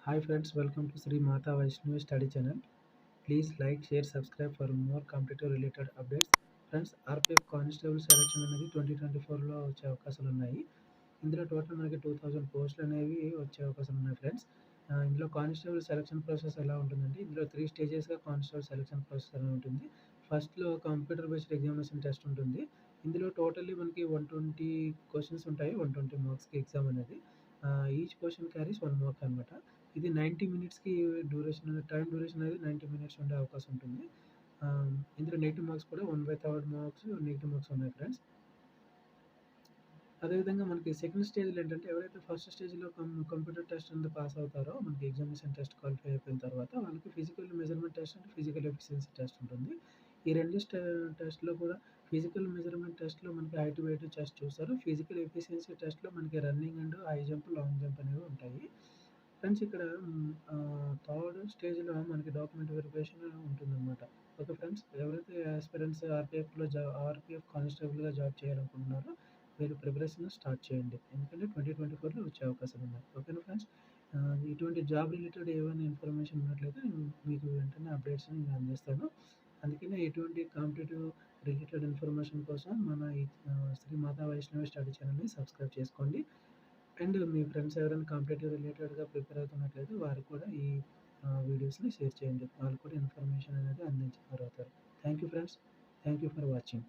Hi friends, welcome to Sri Mata Vaishnavi Study Channel. Please like, share, subscribe for more competitive related updates. Friends RPF constable selection అనేది 2024లో వచ్చే అవకాశాలు ఉన్నాయి. ఇందులో total మనకి 2000 పోస్టులు అనేవి వచ్చే అవకాశాలు ఉన్నాయి ఫ్రెండ్స్. ఇందులో కానిస్టేబుల్ సెలక్షన్ ప్రాసెస్ ఎలా ఉంటుందంటే ఇందులో 3 స్టేజెస్గా కానిస్టేబుల్ సెలక్షన్ ప్రాసెస్ అనేది ఉంటుంది. ఫస్ట్లో కంప్యూటర్ బేస్డ్ ఎగ్జామినేషన్ టెస్ట్ ఉంటుంది. ఇందులో టోటల్లీ మనకి 120 క్వశ్చన్స్ ఉంటాయి. 120 మార్క్స్కి ఎగ్జామ్ అనేది. ఈచ్ క్వశ్చన్ క్యారీస్ 1 మార్క్ అనమాట. ఇది 90 మినిట్స్‌కి టైమ్ డ్యూరేషన్ అనేది 90 మినిట్స్ ఉండే అవకాశం ఉంటుంది. ఇందులో నెగెటివ్ మార్క్స్ కూడా 1/3 మార్క్స్ నెగెటివ్ మార్క్స్ ఉన్నాయి ఫ్రెండ్స్. అదేవిధంగా మనకి సెకండ్ స్టేజ్‌లో ఏంటంటే ఎవరైతే ఫస్ట్ స్టేజ్‌లో కంప్యూటర్ టెస్ట్ అనేది పాస్ అవుతారో మనకి ఎగ్జామినేషన్ టెస్ట్ క్వాలిఫై అయిపోయిన తర్వాత వాళ్ళకి physical measurement test and physical efficiency test ఉంటుంది. ఈ 2 టెస్ట్‌లో కూడా ఫిజికల్ మెజర్‌మెంట్ టెస్ట్‌లో మనకి హైట్, వెయిట్, చెస్ట్ చూస్తారు. ఫిజికల్ ఎఫిషియన్సీ టెస్ట్‌లో మనకి running and high jump, long jump అనేవి ఉంటాయి. ఫ్రెండ్స్ ఇక్కడ థర్డ్ స్టేజ్‌లో మనకి డాక్యుమెంట్ వెరిఫికేషన్ ఉంటుందన్నమాట. Okay friends. ఎవరైతే యాస్పిరెంట్స్ ఆర్‌పిఎఫ్ కానిస్టేబుల్‌గా జాబ్ చేయాలనుకుంటున్నారో మీరు ప్రిపరేషన్ స్టార్ట్ చేయండి. ఎందుకంటే 2024లో వచ్చే అవకాశాలు ఉన్నాయి. ఓకేనా ఫ్రెండ్స్. ఇటువంటి జాబ్ రిలేటెడ్ ఏవైనా ఇన్ఫర్మేషన్ ఉన్నట్లయితే నేను మీకు వెంటనే అప్డేట్స్ నేను అందిస్తాను. అందుకనే ఎటువంటి కాంపిటేటివ్ రిలేటెడ్ ఇన్ఫర్మేషన్ కోసం మన ఈ శ్రీ మాతా వైష్ణవి స్టడీ ఛానల్‌ని సబ్స్క్రైబ్ చేసుకోండి. అండ్ మీ ఫ్రెండ్స్ ఎవరైనా కాంపిటేటివ్ రిలేటెడ్‌గా ప్రిపేర్ అవుతున్నట్లయితే వారికి కూడా ఈ వీడియోస్‌ని షేర్ చేయండి. వాళ్ళు కూడా ఇన్ఫర్మేషన్ అనేది అందించిన వారవుతారు. Thank you friends. Thank you for watching.